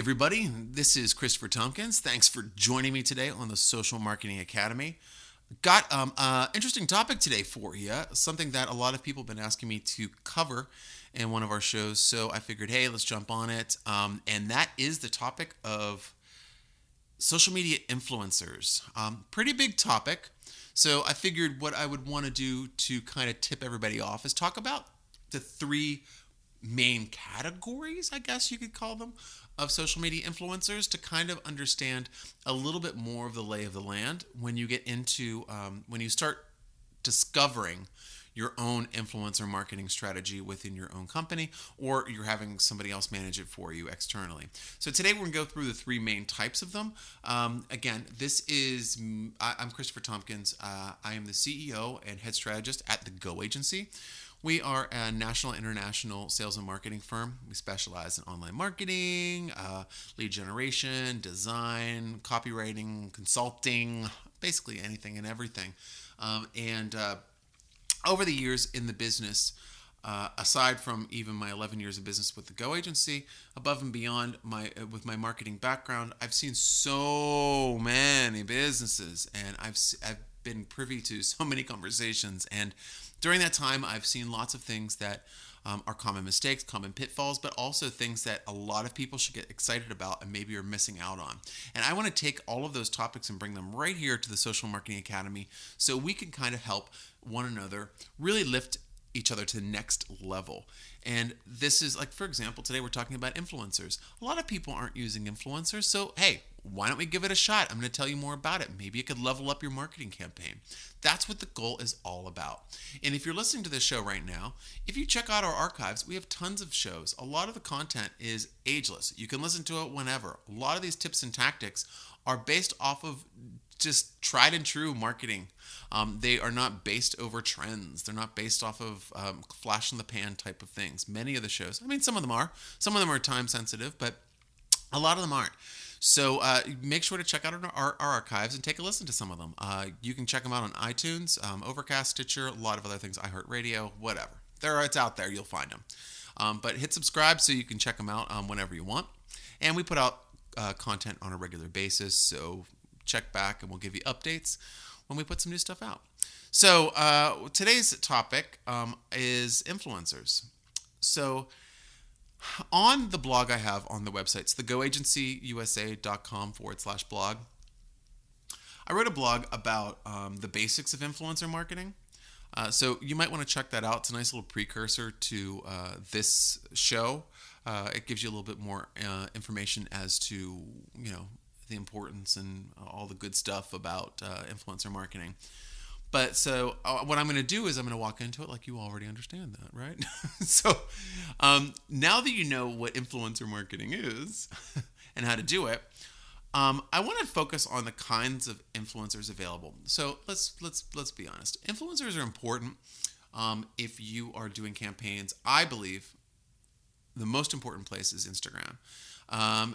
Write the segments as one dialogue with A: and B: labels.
A: everybody. This is Christopher Tompkins. Thanks for joining me today on the Social Marketing Academy. Got an interesting topic today for you, something that a lot of people have been asking me to cover in one of our shows. So I figured, hey, let's jump on it. And that is the topic of social media influencers. Pretty big topic. So I figured what I would want to do to kind of tip everybody off is talk about the three main categories, I guess you could call them, of social media influencers to kind of understand a little bit more of the lay of the land when you get into, when you start discovering your own influencer marketing strategy within your own company, or you're having somebody else manage it for you externally. So today we're going to go through the three main types of them. Again, I'm Christopher Tompkins. I am the CEO and head strategist at the Go Agency. We are a national and international sales and marketing firm. We specialize in online marketing, lead generation, design, copywriting, consulting, basically anything and everything. Over the years in the business, aside from even my 11 years of business with the Go Agency, above and beyond with my marketing background, I've seen so many businesses, and I've been privy to so many conversations. And during that time, I've seen lots of things that are common mistakes, common pitfalls, but also things that a lot of people should get excited about and maybe are missing out on. And I want to take all of those topics and bring them right here to the Social Marketing Academy so we can kind of help one another really lift each other to the next level. And this is like, for example, today we're talking about influencers. A lot of people aren't using influencers, so hey, why don't we give it a shot? I'm going to tell you more about it. Maybe it could level up your marketing campaign. That's what the goal is all about. And if you're listening to this show right now, if you check out our archives, we have tons of shows. A lot of the content is ageless. You can listen to it whenever. A lot of these tips and tactics are based off of just tried and true marketing. They are not based over trends. They're not based off of flash in the pan type of things. Many of the shows, I mean, some of them are. Some of them are time sensitive, but a lot of them aren't. So make sure to check out our archives and take a listen to some of them. You can check them out on iTunes, Overcast, Stitcher, a lot of other things, iHeartRadio, whatever. It's out there. You'll find them. But hit subscribe so you can check them out whenever you want. And we put out content on a regular basis, so check back and we'll give you updates when we put some new stuff out. So today's topic is influencers. So on the blog I have on the website, it's thegoagencyusa.com/blog. I wrote a blog about the basics of influencer marketing. So you might want to check that out. It's a nice little precursor to this show. It gives you a little bit more information as to, the importance and all the good stuff about influencer marketing. But so what I'm going to do is I'm going to walk into it like you already understand that, right? So now that you know what influencer marketing is and how to do it, I want to focus on the kinds of influencers available. So let's be honest. Influencers are important if you are doing campaigns. I believe the most important place is Instagram.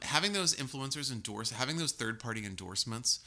A: Having those influencers having those third-party endorsements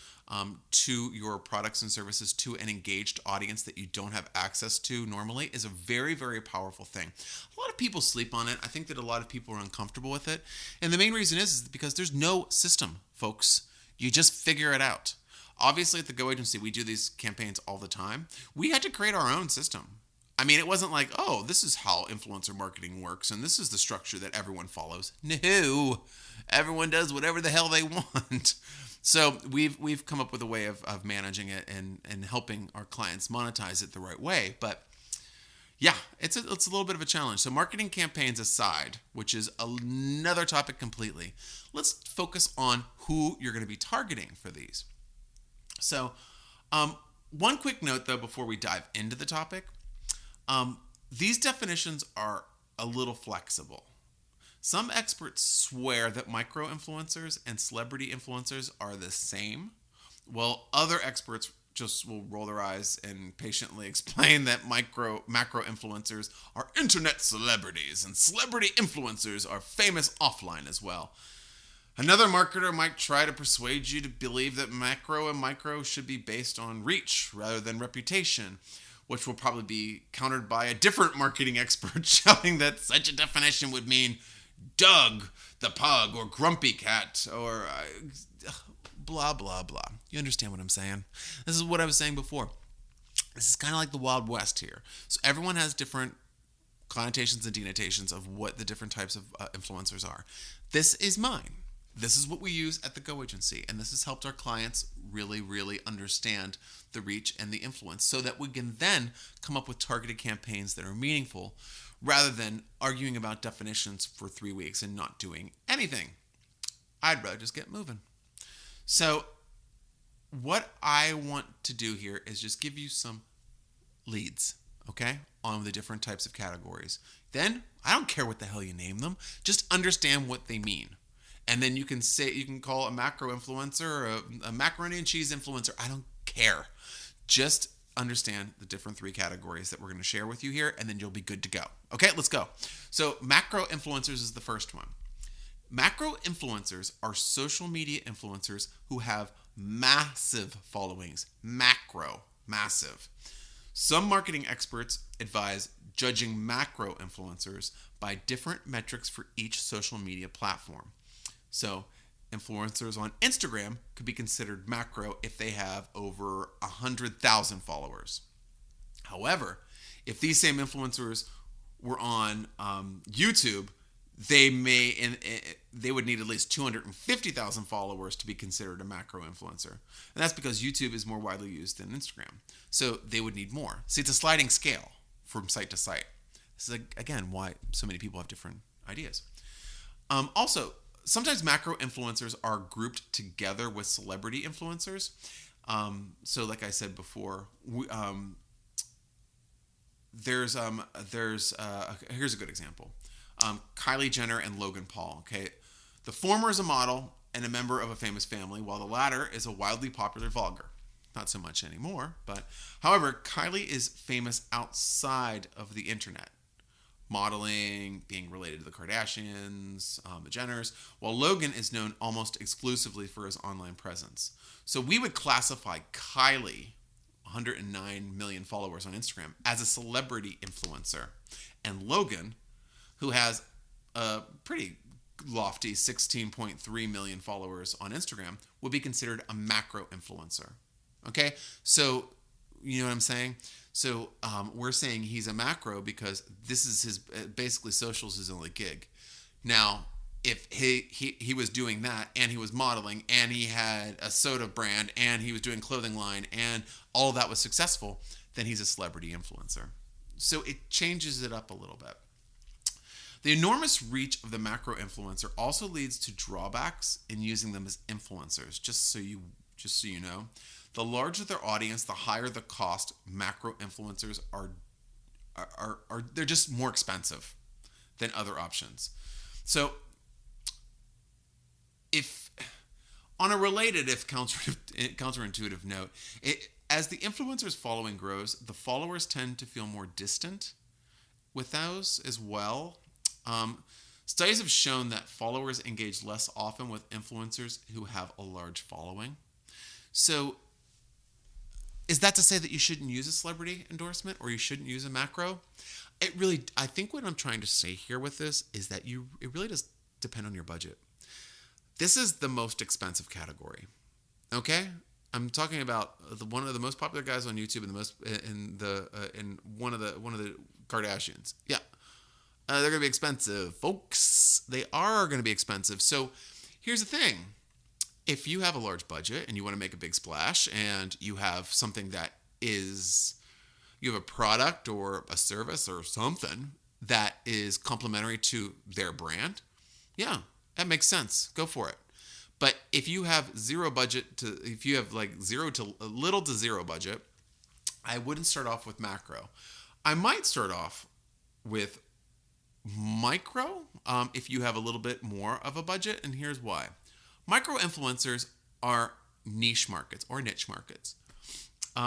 A: to your products and services to an engaged audience that you don't have access to normally is a very, very powerful thing. A lot of people sleep on it. I think that a lot of people are uncomfortable with it. And the main reason is because there's no system, folks. You just figure it out. Obviously, at the Go Agency, we do these campaigns all the time. We had to create our own system. I mean, it wasn't like, oh, this is how influencer marketing works, and this is the structure that everyone follows. No, everyone does whatever the hell they want. So we've come up with a way of managing it and helping our clients monetize it the right way. But yeah, it's a little bit of a challenge. So marketing campaigns aside, which is another topic completely, let's focus on who you're going to be targeting for these. So one quick note, though, before we dive into the topic. These definitions are a little flexible. Some experts swear that micro-influencers and celebrity influencers are the same, while other experts just will roll their eyes and patiently explain that macro-influencers are internet celebrities and celebrity influencers are famous offline as well. Another marketer might try to persuade you to believe that macro and micro should be based on reach rather than reputation, which will probably be countered by a different marketing expert shouting that such a definition would mean Doug the Pug or Grumpy Cat or blah, blah, blah. You understand what I'm saying? This is what I was saying before. This is kind of like the Wild West here. So everyone has different connotations and denotations of what the different types of influencers are. This is mine. This is what we use at the Go Agency, and this has helped our clients really, really understand the reach and the influence so that we can then come up with targeted campaigns that are meaningful rather than arguing about definitions for 3 weeks and not doing anything. I'd rather just get moving. So what I want to do here is just give you some leads, okay, on the different types of categories. Then, I don't care what the hell you name them, just understand what they mean. And then you can call a macro influencer or a macaroni and cheese influencer. I don't care. Just understand the different 3 categories that we're going to share with you here, and then you'll be good to go. Okay, let's go. So macro influencers is the first one. Macro influencers are social media influencers who have massive followings. Macro, massive. Some marketing experts advise judging macro influencers by different metrics for each social media platform. So, influencers on Instagram could be considered macro if they have over 100,000 followers. However, if these same influencers were on YouTube, they would need at least 250,000 followers to be considered a macro influencer. And that's because YouTube is more widely used than Instagram. So they would need more. See, it's a sliding scale from site to site. This is, again, why so many people have different ideas. Also, sometimes macro influencers are grouped together with celebrity influencers. So like I said before, here's a good example. Kylie Jenner and Logan Paul. Okay, the former is a model and a member of a famous family, while the latter is a wildly popular vlogger. Not so much anymore, but however, Kylie is famous outside of the internet, modeling, being related to the Kardashians, the Jenners, while Logan is known almost exclusively for his online presence. So we would classify Kylie, 109 million followers on Instagram, as a celebrity influencer, and Logan, who has a pretty lofty 16.3 million followers on Instagram, would be considered a macro influencer. Okay, so you know what I'm saying? So we're saying he's a macro because this is his, basically social's his only gig. Now, if he was doing that and he was modeling and he had a soda brand and he was doing clothing line and all of that was successful, then he's a celebrity influencer. So it changes it up a little bit. The enormous reach of the macro influencer also leads to drawbacks in using them as influencers. Just so you know, the larger their audience, the higher the cost. Macro influencers are they're just more expensive than other options. So, if on a related, if counterintuitive note, as the influencer's following grows, the followers tend to feel more distant with those as well. Studies have shown that followers engage less often with influencers who have a large following. So, is that to say that you shouldn't use a celebrity endorsement or you shouldn't use a macro? I think what I'm trying to say here with this is that it really does depend on your budget. This is the most expensive category. Okay? I'm talking about one of the most popular guys on YouTube and one of the Kardashians. Yeah. They're going to be expensive, folks. They are going to be expensive. So here's the thing. If you have a large budget and you want to make a big splash and you have something you have a product or a service or something that is complementary to their brand, yeah, that makes sense. Go for it. But if you have little to zero budget, I wouldn't start off with macro. I might start off with micro if you have a little bit more of a budget, and here's why. Micro influencers are niche markets or niche markets.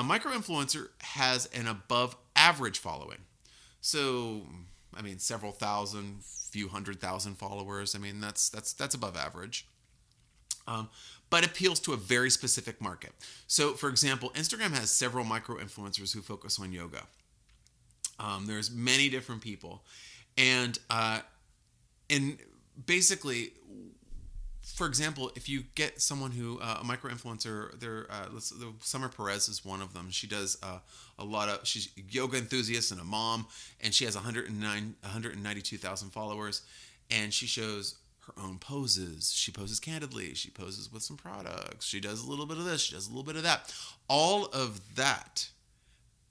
A: Micro influencer has an above average following. So, I mean, several thousand, few 100,000 followers. I mean, that's above average. But appeals to a very specific market. So, for example, Instagram has several micro influencers who focus on yoga. There's many different people. And basically, for example, if you get someone who a micro influencer, Summer Perez is one of them. She does a lot of she's a yoga enthusiast and a mom, and she has 192,000 followers, and she shows her own poses. She poses candidly. She poses with some products. She does a little bit of this. She does a little bit of that. All of that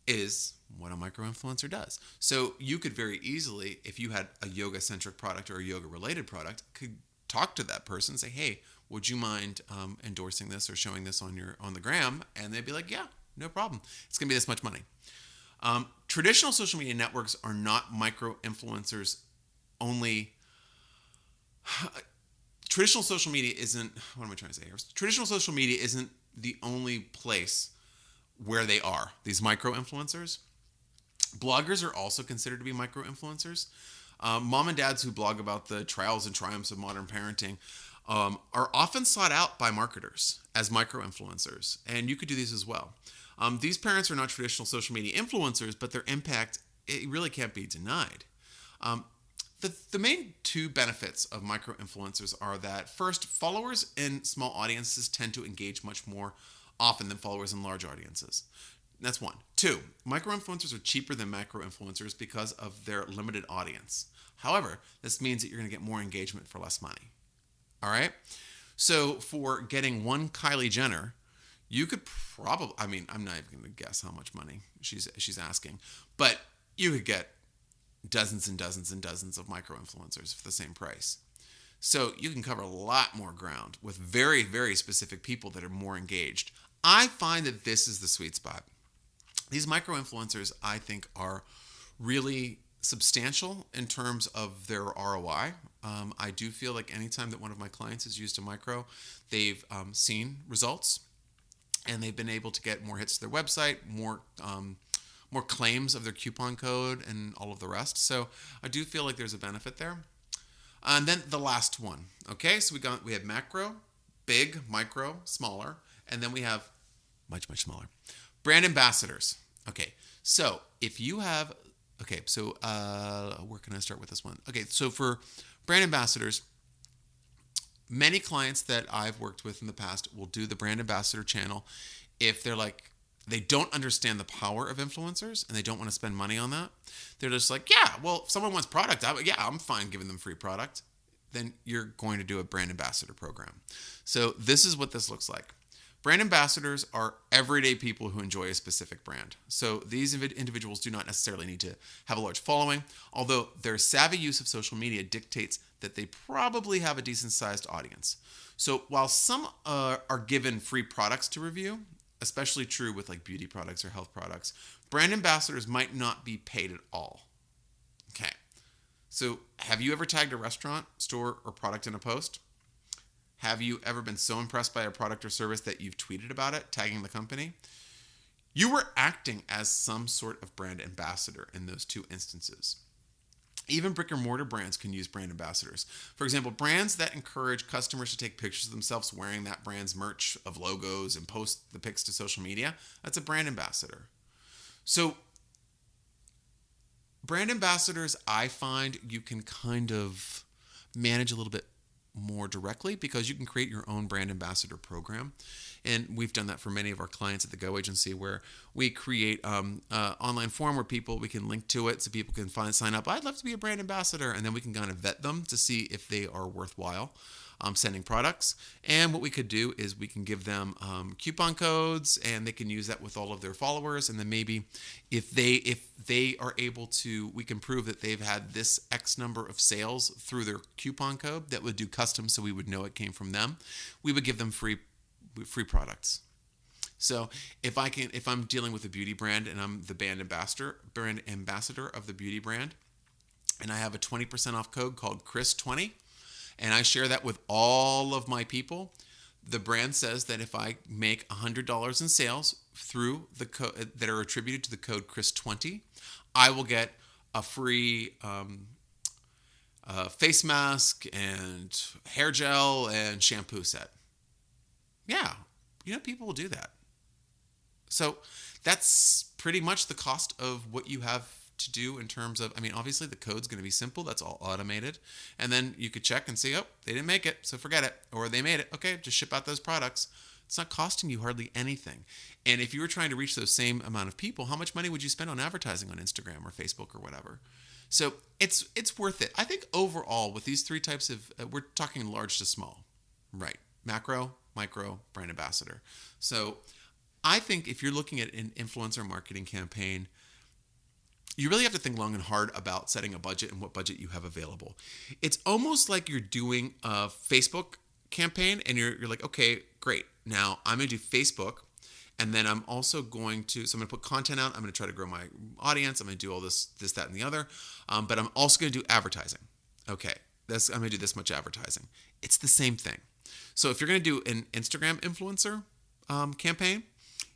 A: is what a micro influencer does. So you could very easily, if you had a yoga centric product or a yoga related product, could talk to that person and say, hey, would you mind endorsing this or showing this on the gram? And they'd be like, yeah, no problem. It's gonna be this much money. Traditional social media networks are not micro influencers only. Traditional social media isn't, what am I trying to say here? Traditional social media isn't the only place where they are, these micro influencers. Bloggers are also considered to be micro influencers. Mom and dads who blog about the trials and triumphs of modern parenting are often sought out by marketers as micro influencers, and you could do these as well. These parents are not traditional social media influencers, but their impact, it really can't be denied. The main two benefits of micro influencers are that, first, followers in small audiences tend to engage much more often than followers in large audiences. That's one. Two, micro-influencers are cheaper than macro-influencers because of their limited audience. However, this means that you're going to get more engagement for less money. All right? So for getting one Kylie Jenner, you could probably, I mean, I'm not even going to guess how much money she's asking, but you could get dozens and dozens and dozens of micro-influencers for the same price. So you can cover a lot more ground with very, very specific people that are more engaged. I find that this is the sweet spot. These micro-influencers, I think, are really substantial in terms of their ROI. I do feel like anytime that one of my clients has used a micro, they've seen results, and they've been able to get more hits to their website, more claims of their coupon code, and all of the rest. So I do feel like there's a benefit there. And then the last one. Okay, so we have macro, big, micro, smaller, and then we have much, much smaller. Brand ambassadors. Okay, so if you have, where can I start with this one? Okay, so for brand ambassadors, many clients that I've worked with in the past will do the brand ambassador channel if they're like, they don't understand the power of influencers and they don't want to spend money on that. They're just like, yeah, well, if someone wants product, I'm fine giving them free product. Then you're going to do a brand ambassador program. So this is what this looks like. Brand ambassadors are everyday people who enjoy a specific brand. So these individuals do not necessarily need to have a large following, although their savvy use of social media dictates that they probably have a decent sized audience. So while some are given free products to review, especially true with like beauty products or health products, brand ambassadors might not be paid at all. Okay. So have you ever tagged a restaurant, store, or product in a post? Have you ever been so impressed by a product or service that you've tweeted about it, tagging the company? You were acting as some sort of brand ambassador in those two instances. Even brick and mortar brands can use brand ambassadors. For example, brands that encourage customers to take pictures of themselves wearing that brand's merch of logos and post the pics to social media, that's a brand ambassador. So brand ambassadors, I find you can kind of manage a little bit more directly because you can create your own brand ambassador program. And we've done that for many of our clients at the Go Agency, where we create an online form where we can link to it so people can sign up. I'd love to be a brand ambassador. And then we can kind of vet them to see if they are worthwhile sending products. And what we could do is we can give them coupon codes, and they can use that with all of their followers. And then maybe if they are able to, we can prove that they've had this X number of sales through their coupon code that would do custom, so we would know it came from them. We would give them free products. So if I'm dealing with a beauty brand and I'm the brand ambassador of the beauty brand, and I have a 20% off code called Chris20, and I share that with all of my people, the brand says that if I make $100 in sales through the code that are attributed to the code Chris20, I will get a free face mask and hair gel and shampoo set. Yeah, people will do that. So that's pretty much the cost of what you have to do in terms of, I mean, obviously the code's going to be simple. That's all automated. And then you could check and see, oh, they didn't make it, so forget it. Or they made it. Okay, just ship out those products. It's not costing you hardly anything. And if you were trying to reach those same amount of people, how much money would you spend on advertising on Instagram or Facebook or whatever? So it's worth it. I think overall with these three types of, we're talking large to small, right? Macro, micro, brand ambassador. So I think if you're looking at an influencer marketing campaign, you really have to think long and hard about setting a budget and what budget you have available. It's almost like you're doing a Facebook campaign and you're like, okay, great. Now I'm going to do Facebook, and then I'm also going to, so I'm going to put content out. I'm going to try to grow my audience. I'm going to do all this, that, and the other. But I'm also going to do advertising. Okay, I'm going to do this much advertising. It's the same thing. So if you're going to do an Instagram influencer campaign,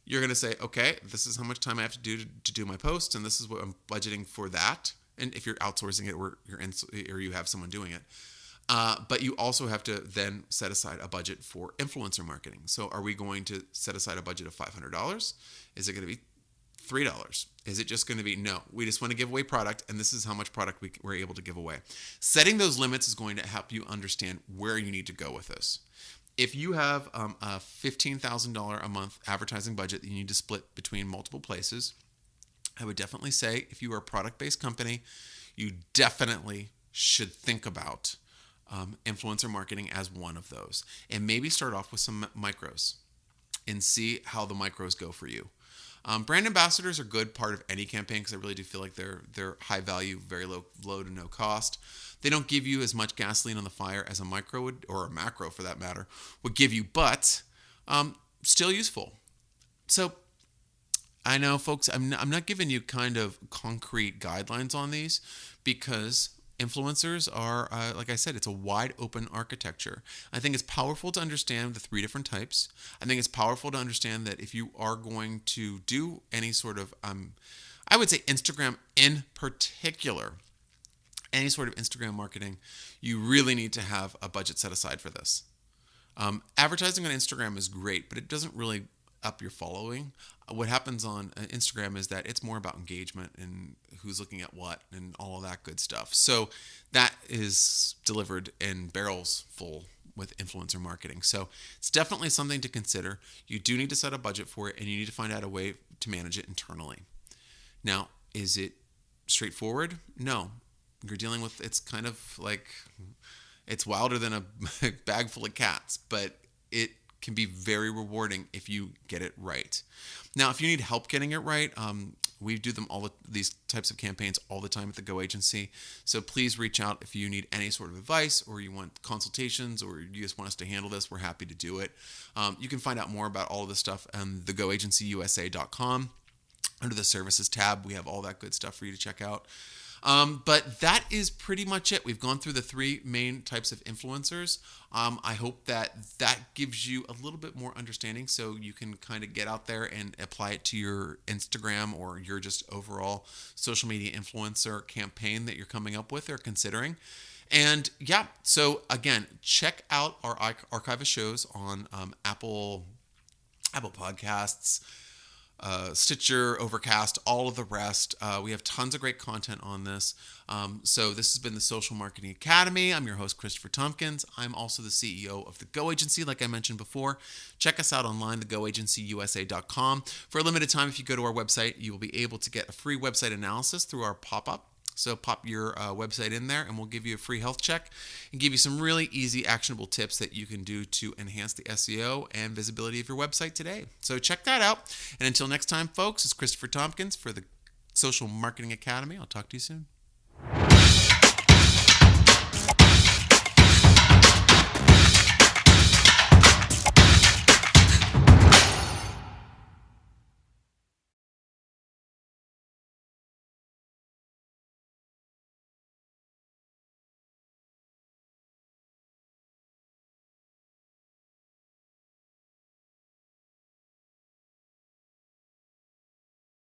A: you're going to say, okay, this is how much time I have to do to do my post, and this is what I'm budgeting for that. And if you're outsourcing it or you have someone doing it. But you also have to then set aside a budget for influencer marketing. So are we going to set aside a budget of $500? Is it going to be $3? Is it just going to be, no, we just want to give away product, and this is how much product we're able to give away. Setting those limits is going to help you understand where you need to go with this. If you have a $15,000 a month advertising budget that you need to split between multiple places, I would definitely say if you are a product-based company, you definitely should think about influencer marketing as one of those. And maybe start off with some micros and see how the micros go for you. Brand ambassadors are a good part of any campaign because I really do feel like they're high value, very low to no cost. They don't give you as much gasoline on the fire as a micro would, or a macro for that matter, would give you, but still useful. So I know, folks, I'm not giving you kind of concrete guidelines on these because influencers are, like I said, it's a wide open architecture. I think it's powerful to understand the three different types. I think it's powerful to understand that if you are going to do any sort of, I would say Instagram in particular, any sort of Instagram marketing, you really need to have a budget set aside for this. Advertising on Instagram is great, but it doesn't really up your following. What happens on Instagram is that it's more about engagement and who's looking at what and all of that good stuff. So that is delivered in barrels full with influencer marketing. So it's definitely something to consider. You do need to set a budget for it, and you need to find out a way to manage it internally. Now, is it straightforward? No. You're dealing with, it's kind of like, it's wilder than a bag full of cats, but it can be very rewarding if you get it right. Now, if you need help getting it right, we do these types of campaigns all the time at the Go Agency. So please reach out if you need any sort of advice, or you want consultations, or you just want us to handle this. We're happy to do it. You can find out more about all of this stuff on thegoagencyusa.com. Under the services tab, we have all that good stuff for you to check out. But that is pretty much it. We've gone through the three main types of influencers. I hope that gives you a little bit more understanding so you can kind of get out there and apply it to your Instagram or your just overall social media influencer campaign that you're coming up with or considering. And yeah, so again, check out our archive of shows on Apple Podcasts, Stitcher, Overcast, all of the rest. We have tons of great content on this. So this has been the Social Marketing Academy. I'm your host, Christopher Tompkins. I'm also the CEO of the Go Agency, like I mentioned before. Check us out online, thegoagencyusa.com. For a limited time, if you go to our website, you will be able to get a free website analysis through our pop-up. So pop your website in there and we'll give you a free health check and give you some really easy, actionable tips that you can do to enhance the SEO and visibility of your website today. So check that out. And until next time, folks, it's Christopher Tompkins for the Social Marketing Academy. I'll talk to you soon.